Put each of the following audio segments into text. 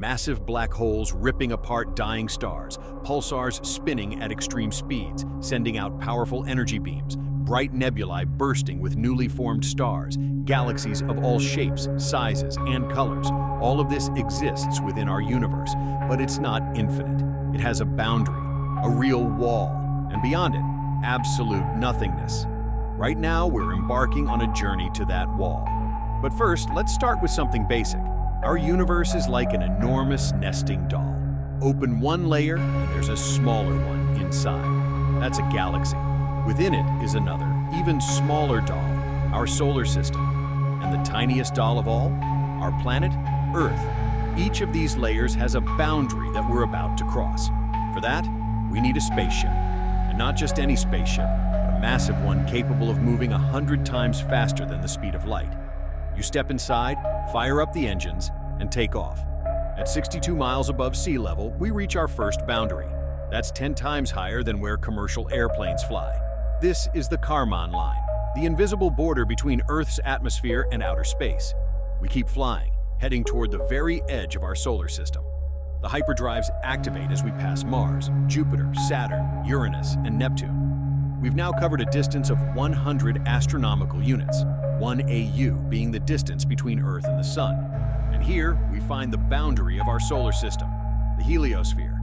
Massive black holes ripping apart dying stars, pulsars spinning at extreme speeds, sending out powerful energy beams, bright nebulae bursting with newly formed stars, galaxies of all shapes, sizes, and colors. All of this exists within our universe, but it's not infinite. It has a boundary, a real wall, and beyond it, absolute nothingness. Right now, we're embarking on a journey to that wall. But first, let's start with something basic. Our universe is like an enormous nesting doll. Open one layer, and there's a smaller one inside. That's a galaxy. Within it is another, even smaller doll, our solar system. And the tiniest doll of all, our planet, Earth. Each of these layers has a boundary that we're about to cross. For that, we need a spaceship. And not just any spaceship, but a massive one capable of moving 100 times faster than the speed of light. You step inside, fire up the engines, and take off. At 62 miles above sea level, we reach our first boundary. That's 10 times higher than where commercial airplanes fly. This is the Kármán line, the invisible border between Earth's atmosphere and outer space. We keep flying, heading toward the very edge of our solar system. The hyperdrives activate as we pass Mars, Jupiter, Saturn, Uranus, and Neptune. We've now covered a distance of 100 astronomical units, 1 AU being the distance between Earth and the Sun. And here, we find the boundary of our solar system, the heliosphere.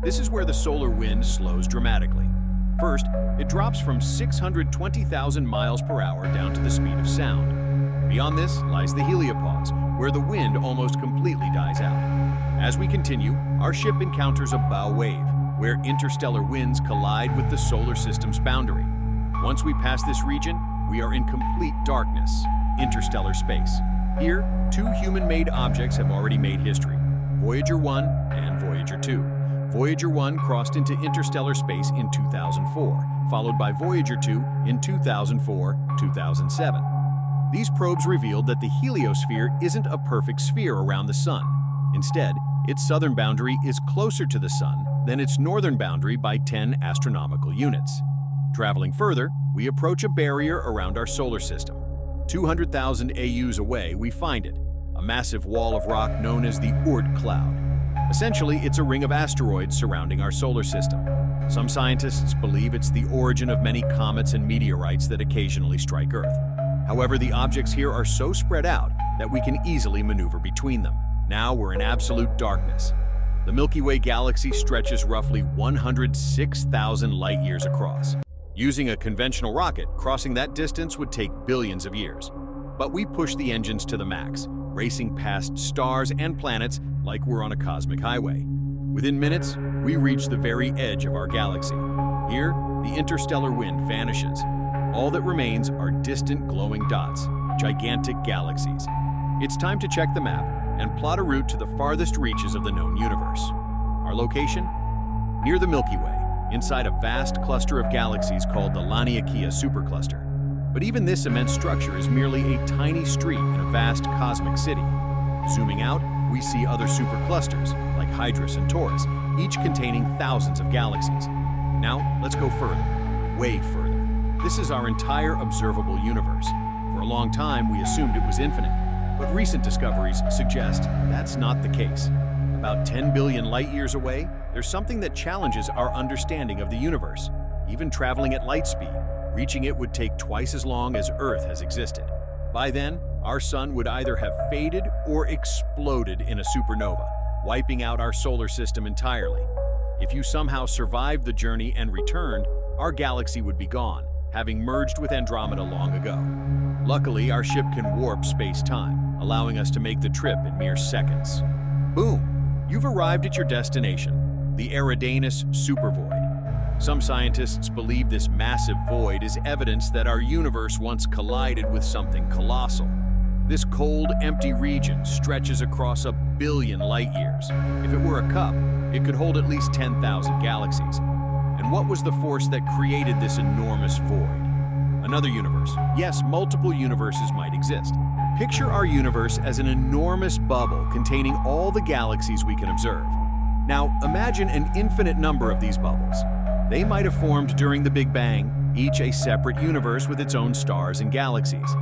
This is where the solar wind slows dramatically. First, it drops from 620,000 miles per hour down to the speed of sound. Beyond this lies the heliopause, where the wind almost completely dies out. As we continue, our ship encounters a bow wave, where interstellar winds collide with the solar system's boundary. Once we pass this region, we are in complete darkness, interstellar space. Here, two human-made objects have already made history, Voyager 1 and Voyager 2. Voyager 1 crossed into interstellar space in 2004, followed by Voyager 2 in 2004-2007. These probes revealed that the heliosphere isn't a perfect sphere around the Sun. Instead, its southern boundary is closer to the Sun than its northern boundary by 10 astronomical units. Traveling further, we approach a barrier around our solar system. 200,000 AUs away, we find it, a massive wall of rock known as the Oort cloud. Essentially, it's a ring of asteroids surrounding our solar system. Some scientists believe it's the origin of many comets and meteorites that occasionally strike Earth. However, the objects here are so spread out that we can easily maneuver between them. Now we're in absolute darkness. The Milky Way galaxy stretches roughly 106,000 light-years across. Using a conventional rocket, crossing that distance would take billions of years. But we push the engines to the max, racing past stars and planets like we're on a cosmic highway. Within minutes, we reach the very edge of our galaxy. Here, the interstellar wind vanishes. All that remains are distant glowing dots, gigantic galaxies. It's time to check the map and plot a route to the farthest reaches of the known universe. Our location? Near the Milky Way, inside a vast cluster of galaxies called the Laniakea supercluster. But even this immense structure is merely a tiny street in a vast cosmic city. Zooming out, we see other superclusters, like Hydrus and Taurus, each containing thousands of galaxies. Now, let's go further, way further. This is our entire observable universe. For a long time, we assumed it was infinite, but recent discoveries suggest that's not the case. About 10 billion light-years away, there's something that challenges our understanding of the universe. Even traveling at light speed, reaching it would take twice as long as Earth has existed. By then, our sun would either have faded or exploded in a supernova, wiping out our solar system entirely. If you somehow survived the journey and returned, our galaxy would be gone, having merged with Andromeda long ago. Luckily, our ship can warp space-time, allowing us to make the trip in mere seconds. Boom! You've arrived at your destination, the Eridanus supervoid. Some scientists believe this massive void is evidence that our universe once collided with something colossal. This cold, empty region stretches across 1 billion light-years. If it were a cup, it could hold at least 10,000 galaxies. And what was the force that created this enormous void? Another universe. Yes, multiple universes might exist. Picture our universe as an enormous bubble containing all the galaxies we can observe. Now, imagine an infinite number of these bubbles. They might have formed during the Big Bang, each a separate universe with its own stars and galaxies.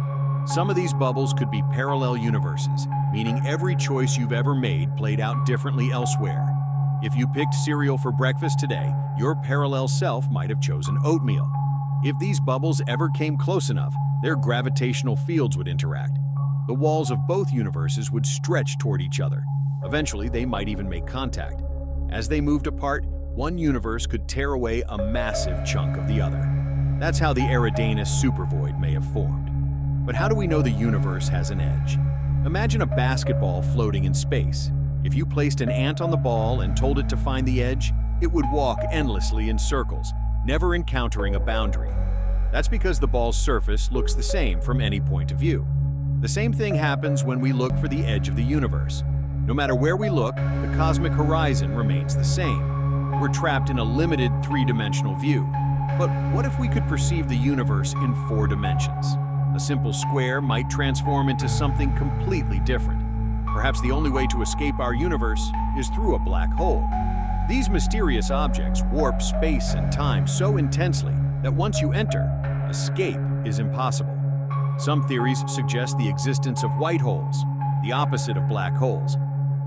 Some of these bubbles could be parallel universes, meaning every choice you've ever made played out differently elsewhere. If you picked cereal for breakfast today, your parallel self might have chosen oatmeal. If these bubbles ever came close enough, their gravitational fields would interact. The walls of both universes would stretch toward each other. Eventually, they might even make contact. As they moved apart, one universe could tear away a massive chunk of the other. That's how the Eridanus supervoid may have formed. But how do we know the universe has an edge? Imagine a basketball floating in space. If you placed an ant on the ball and told it to find the edge, it would walk endlessly in circles, never encountering a boundary. That's because the ball's surface looks the same from any point of view. The same thing happens when we look for the edge of the universe. No matter where we look, the cosmic horizon remains the same. We're trapped in a limited three-dimensional view. But what if we could perceive the universe in 4 dimensions? A simple square might transform into something completely different. Perhaps the only way to escape our universe is through a black hole. These mysterious objects warp space and time so intensely that once you enter, escape is impossible. Some theories suggest the existence of white holes, the opposite of black holes.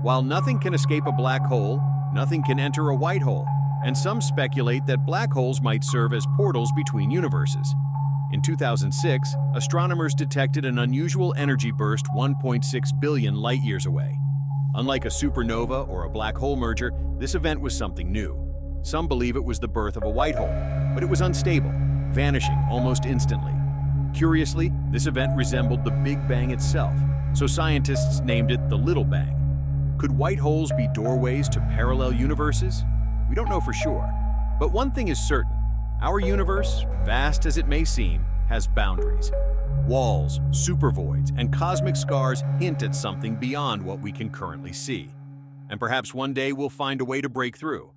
While nothing can escape a black hole, nothing can enter a white hole, and some speculate that black holes might serve as portals between universes. In 2006, astronomers detected an unusual energy burst 1.6 billion light-years away. Unlike a supernova or a black hole merger, this event was something new. Some believe it was the birth of a white hole, but it was unstable, vanishing almost instantly. Curiously, this event resembled the Big Bang itself, so scientists named it the Little Bang. Could white holes be doorways to parallel universes? We don't know for sure. But one thing is certain. Our universe, vast as it may seem, has boundaries. Walls, supervoids, and cosmic scars hint at something beyond what we can currently see. And perhaps one day we'll find a way to break through.